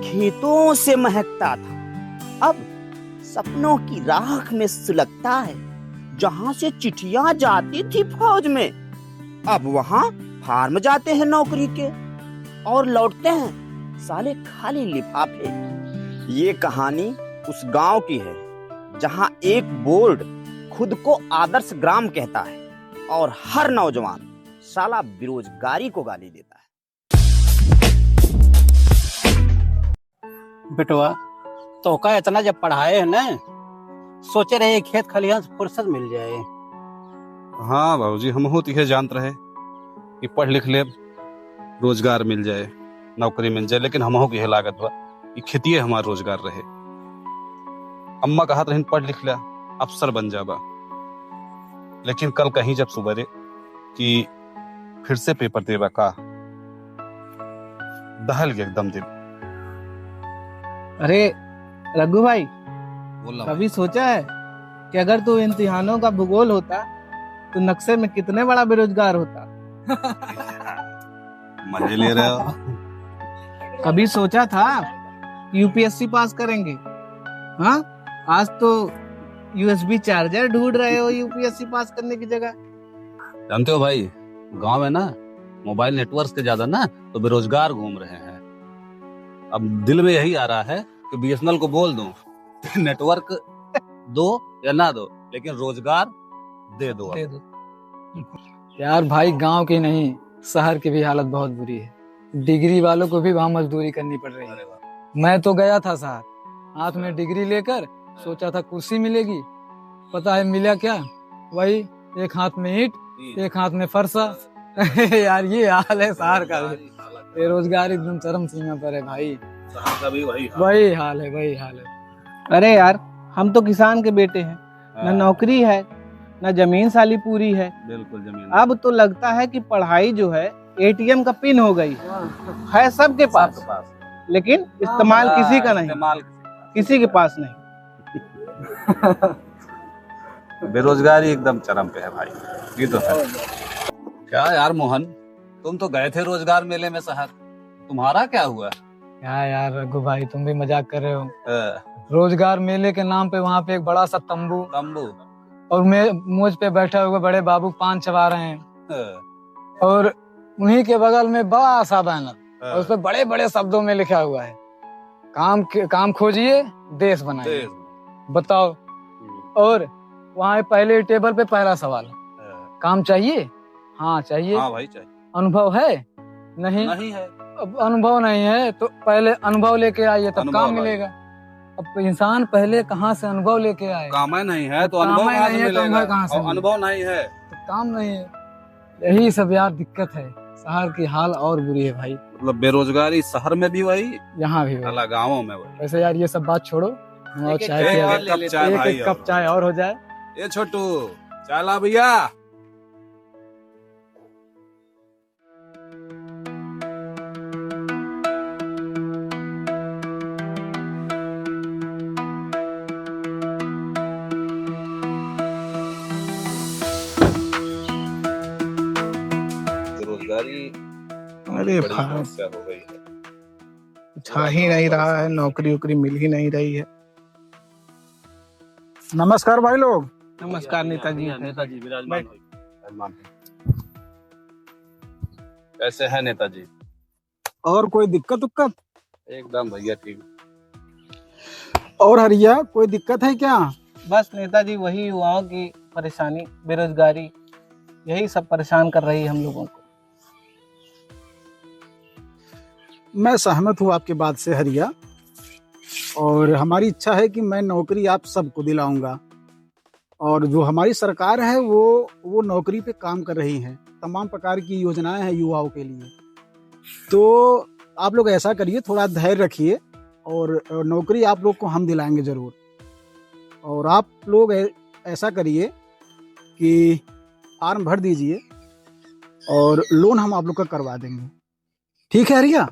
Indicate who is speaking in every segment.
Speaker 1: खेतों से महकता था, अब सपनों की राख में सुलगता है। जहां से चिट्ठियां जाती थी फौज में, अब वहां फार्म जाते हैं नौकरी के, और लौटते हैं साले खाली लिफाफे। ये कहानी उस गांव की है जहां एक बोर्ड खुद को आदर्श ग्राम कहता है और हर नौजवान साला बेरोजगारी को गाली देता है।
Speaker 2: बेटवा तो का इतना जब पढ़ाए है ना, सोचे रहे खेत खलिहान से फुर्सत मिल जाए।
Speaker 3: हाँ बाबूजी, हम होती है जानते रहे कि पढ़ लिख ले रोजगार मिल जाए, नौकरी मिल जाए, लेकिन हमहो की है लागत बा कि खेती हमारा रोजगार रहे। अम्मा कहत रही पढ़ लिख लिया अफसर बन जाबा, लेकिन कल कहीं जब सुबह कि फिर से पेपर देबा का, दहल गया एकदम दिल।
Speaker 4: अरे रघु भाई,
Speaker 3: बोला
Speaker 4: कभी सोचा है कि अगर तू इम्तिहानों का भूगोल होता तो नक्शे में कितने बड़ा बेरोजगार होता?
Speaker 3: मजे ले रहे हो।
Speaker 4: कभी सोचा था यूपीएससी पास करेंगे? हाँ, आज तो यूएसबी चार्जर ढूंढ रहे हो यूपीएससी पास करने की जगह।
Speaker 3: जानते हो भाई, गांव में ना मोबाइल नेटवर्क के ज्यादा ना तो बेरोजगार घूम रहे हैं। अब दिल में यही आ रहा है कि बीएसएनएल को बोल दूं नेटवर्क दो या ना दो, लेकिन रोजगार दे दो।
Speaker 4: दे दो।
Speaker 5: यार भाई, गांव की नहीं शहर की भी हालत बहुत बुरी है। डिग्री वालों को भी वहां मजदूरी करनी पड़ रही है। मैं तो गया था शहर, हाथ में डिग्री लेकर, सोचा था कुर्सी मिलेगी, पता है मिला क्या? वही एक हाथ में ईंट, एक हाथ में फरसा। यार ये हाल है शहर का, बेरोजगारी एकदम चरम सीमा पर है भाई।
Speaker 3: शहर का भी वही
Speaker 5: हाल है, वही हाल है।
Speaker 4: अरे यार, हम तो किसान के बेटे हैं, न नौकरी है न जमीन साली पूरी है।
Speaker 3: बिल्कुल जमीन।
Speaker 4: अब तो लगता है कि पढ़ाई जो है एटीएम का पिन हो गई है सबके पास, लेकिन इस्तेमाल किसी का नहीं, किसी के पास नहीं।
Speaker 3: बेरोजगारी एकदम चरम पे है भाई, ये तो है। क्या यार मोहन, तुम तो गए थे रोजगार मेले में शहर, तुम्हारा क्या हुआ?
Speaker 5: क्या यार रघु भाई, तुम भी मजाक कर रहे हो। रोजगार मेले के नाम पे वहाँ पे एक बड़ा सा तंबू, और मुझ पे बैठे हुए बड़े बाबू पान चबा रहे हैं, और उन्हीं के बगल में बड़ा सा बैनर, और उसपे बड़े बड़े शब्दों में लिखा हुआ है, काम खोजिए देश बनाइए। बताओ। और वहाँ पहले टेबल पे पहला सवाल, काम चाहिए? हाँ चाहिए।
Speaker 3: हाँ भाई चाहिए।
Speaker 5: अनुभव है? नहीं है। अब अनुभव नहीं है तो पहले अनुभव लेके आइए तब काम मिलेगा। अब इंसान पहले कहाँ से अनुभव लेके आए?
Speaker 3: काम नहीं है तो अनुभव कहाँ से मिलेगा? अनुभव नहीं है
Speaker 5: तो काम नहीं है। यही सब यार दिक्कत है, शहर की हाल और बुरी है भाई।
Speaker 3: मतलब बेरोजगारी शहर में भी वही,
Speaker 5: यहाँ भी वही,
Speaker 3: गाँवों में वही।
Speaker 5: वैसे यार ये सब बात छोड़ो,
Speaker 3: एक
Speaker 5: कप चाय और हो जाए।
Speaker 3: ये छोटू चाय ला भैया।
Speaker 4: अरे भाई, कुछ आ ही नहीं रहा है, नौकरी वोकरी मिल ही नहीं रही है।
Speaker 6: नमस्कार भाई लोग।
Speaker 4: नमस्कार नेताजी।
Speaker 3: नेताजी विराजमान। कैसे है नेताजी?
Speaker 6: और कोई दिक्कत उक्कत?
Speaker 3: एकदम भैया ठीक।
Speaker 6: और हरिया, कोई दिक्कत है क्या?
Speaker 4: बस नेताजी, वही युवाओं की परेशानी, बेरोजगारी, यही सब परेशान कर रही है हम लोगों को।
Speaker 6: मैं सहमत हूँ आपकी बात से हरिया, और हमारी इच्छा है कि मैं नौकरी आप सबको दिलाऊंगा, और जो हमारी सरकार है वो नौकरी पे काम कर रही है, तमाम प्रकार की योजनाएं हैं युवाओं के लिए। तो आप लोग ऐसा करिए, थोड़ा धैर्य रखिए, और नौकरी आप लोग को हम दिलाएंगे जरूर। और आप लोग ऐसा करिए कि फॉर्म भर दीजिए और लोन हम आप लोग का करवा देंगे। ठीक है हरिया?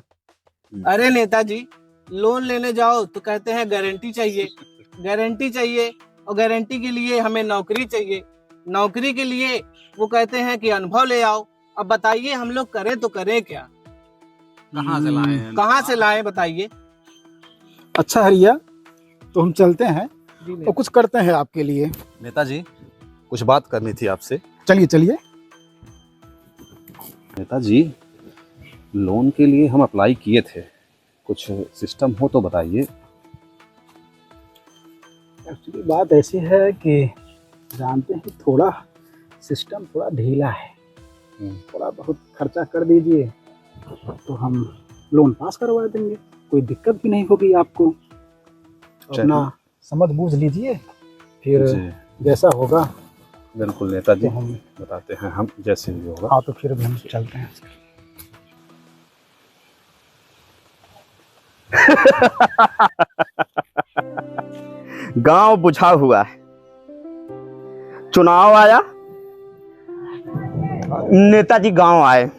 Speaker 4: अरे नेताजी, लोन लेने जाओ तो कहते हैं गारंटी चाहिए, गारंटी चाहिए, और गारंटी के लिए हमें नौकरी चाहिए, नौकरी के लिए वो कहते हैं कि अनुभव ले आओ। अब बताइए हम लोग करें तो करें क्या?
Speaker 3: कहाँ से लाएं?
Speaker 4: कहाँ से लाएं बताइए?
Speaker 6: अच्छा हरिया, तो हम चलते हैं और कुछ करते हैं आपके लिए।
Speaker 3: नेताजी, कुछ बात करनी थी आपसे।
Speaker 6: चलिए चलिए।
Speaker 3: नेताजी, लोन के लिए हम अप्लाई किए थे, कुछ सिस्टम हो तो बताइए।
Speaker 6: एक्चुअली बात ऐसी है कि जानते हैं थोड़ा सिस्टम थोड़ा ढीला है, थोड़ा बहुत खर्चा कर दीजिए तो हम लोन पास करवा देंगे, कोई दिक्कत भी नहीं होगी आपको। अपना समझ बूझ लीजिए, फिर जैसा होगा।
Speaker 3: बिल्कुल नेताजी,
Speaker 6: तो हम
Speaker 3: बताते हैं हम जैसे भी होगा।
Speaker 6: हाँ, तो फिर हम चलते हैं।
Speaker 1: गांव बुझा हुआ है, चुनाव आया, नेताजी गांव आए,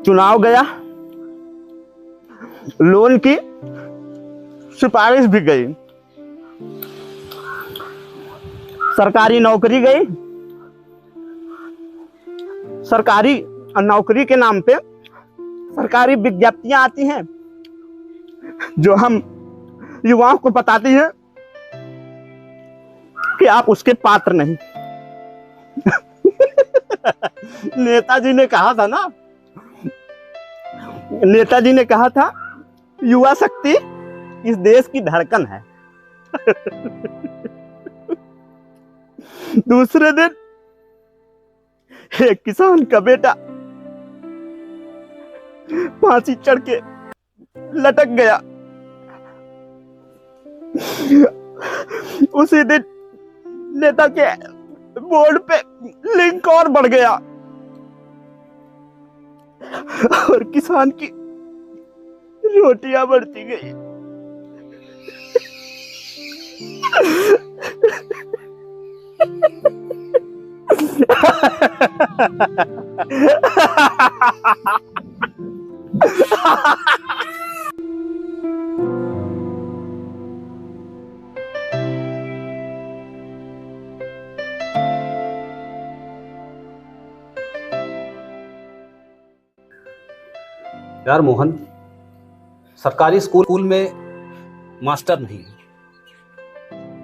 Speaker 1: चुनाव गया, लोन की सिफारिश भी गई, सरकारी नौकरी गई। सरकारी नौकरी के नाम पे सरकारी विज्ञप्तियां आती हैं जो हम युवाओं को बताती हैं कि आप उसके पात्र नहीं। नेताजी ने कहा था ना, नेताजी ने कहा था युवा शक्ति इस देश की धड़कन है। दूसरे दिन एक किसान का बेटा फांसी चढ़ के लटक गया। उसी दिन नेता के बोर्ड पे लिंक और बढ़ गया और किसान की रोटियां बढ़ती गई।
Speaker 3: यार मोहन, सरकारी स्कूल में मास्टर नहीं है,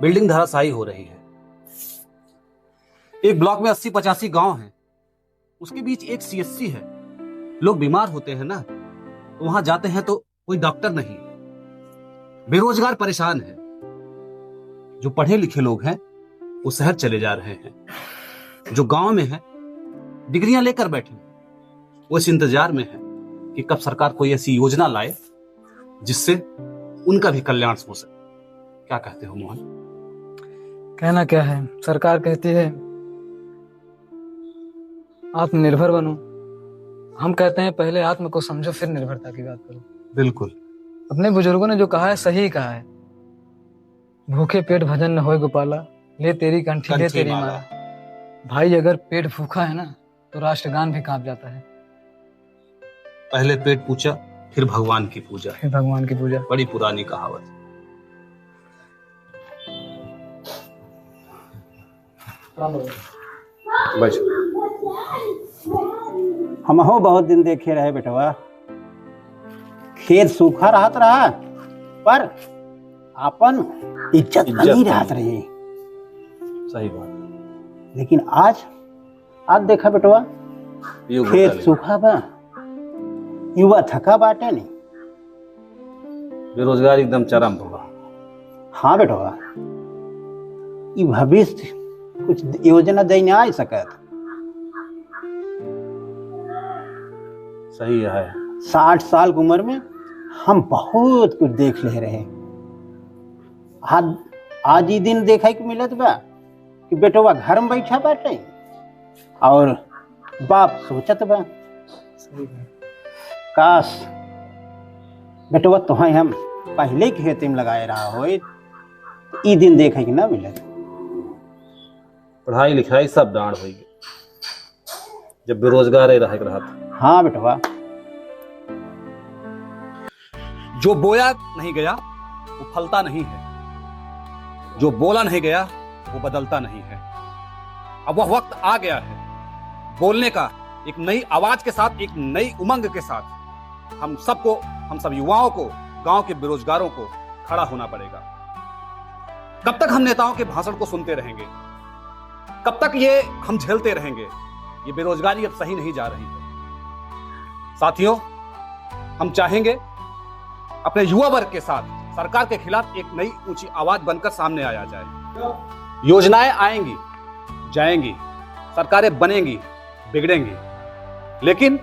Speaker 3: बिल्डिंग धराशायी हो रही है। एक ब्लॉक में 80-85 गांव हैं, उसके बीच एक सीएससी है। लोग बीमार होते हैं ना, तो वहां जाते हैं तो कोई डॉक्टर नहीं, बेरोजगार परेशान है। जो पढ़े लिखे लोग हैं वो शहर चले जा रहे हैं, जो गांव में हैं डिग्रियां लेकर बैठे वो इस इंतजार में है कि कब सरकार कोई ऐसी योजना लाए जिससे उनका भी कल्याण हो सके। क्या कहते हो मोहन?
Speaker 5: कहना क्या है, सरकार कहती है आत्मनिर्भर बनो, हम कहते हैं पहले आत्म को समझो फिर निर्भरता की बात करो।
Speaker 3: बिल्कुल,
Speaker 5: अपने बुजुर्गों ने जो कहा है सही कहा है। भूखे पेट भजन न होए गोपाला, ले तेरी कंठी ले तेरी माला। भाई अगर पेट भूखा है ना तो राष्ट्रगान भी कांप जाता है।
Speaker 3: पहले पेट पूजा फिर भगवान की पूजा।
Speaker 5: फिर भगवान की पूजा,
Speaker 3: बड़ी पुरानी कहावत। बस
Speaker 2: हम हो बहुत दिन देखे रहे बेटवा, खेत सूखा रहत रहा पर अपन इज्जत नहीं रहत रही।
Speaker 3: सही बात।
Speaker 2: लेकिन आज देखा बेटवा, खेत सूखा बा, युवा थका बाटे नहीं,
Speaker 3: बेरोजगारी एकदम चरम होगा।
Speaker 2: हाँ बेटवा, ई भविष्य कुछ योजना दे नहीं आ सकत।
Speaker 3: सही है।
Speaker 2: 60 साल की उम्र में हम बहुत कुछ देख ले रहे। आज ही दिन देखा कि मिलत बा कि बेटवा घर में बैठा बाटे और बाप सोचत बा काश बेटवा तुहाई हम पहले खेती में लगाए रहा हो, ई दिन देखे कि ना मिलत।
Speaker 3: पढ़ाई लिखाई सब डांड हो गई जब बेरोजगार रहा था।
Speaker 2: हाँ बेटवा,
Speaker 3: जो बोया नहीं गया वो फलता नहीं है, जो बोला नहीं गया वो बदलता नहीं है। अब वह वक्त आ गया है बोलने का, एक नई आवाज के साथ, एक नई उमंग के साथ। हम सबको, हम सब युवाओं को, गांव के बेरोजगारों को खड़ा होना पड़ेगा। कब तक हम नेताओं के भाषण को सुनते रहेंगे? कब तक ये हम झेलते रहेंगे? ये बेरोजगारी अब सही नहीं जा रही है। साथियों, हम चाहेंगे अपने युवा वर्ग के साथ सरकार के खिलाफ एक नई ऊंची आवाज बनकर सामने आया जाए। योजनाएं आएंगी, जाएंगी, सरकारें बनेंगी, बिगड़ेंगी, लेकिन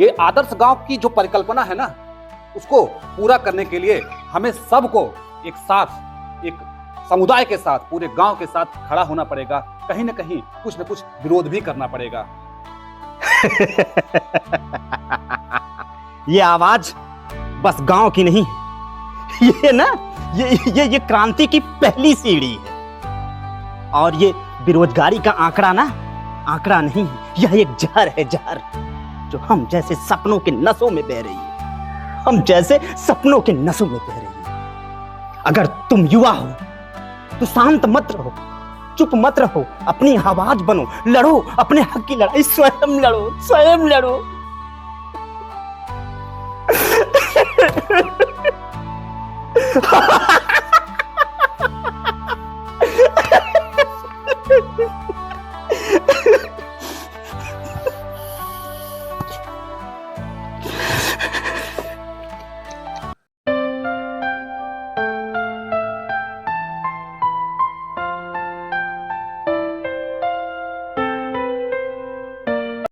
Speaker 3: ये आदर्श गांव की जो परिकल्पना है ना, उसको पूरा करने के लिए हमें सबको एक साथ, एक समुदाय के साथ, पूरे गांव के साथ खड़ा होना पड़ेगा। कहीं ना कहीं कुछ न कुछ विरोध भी करना पड़ेगा।
Speaker 1: ये आवाज बस गांव की नहीं, ये ना ये क्रांति की पहली सीढ़ी है। और ये बेरोजगारी का आंकड़ा ना आंकड़ा नहीं है, यह एक जहर है, जहर जो हम जैसे सपनों के नसों में बह रही है, हम जैसे सपनों के नसों में बह रही है। अगर तुम युवा हो तो शांत मत रहो, चुप मत रहो, अपनी आवाज बनो, लड़ो, अपने हक की लड़ाई स्वयं लड़ो, स्वयं लड़ो।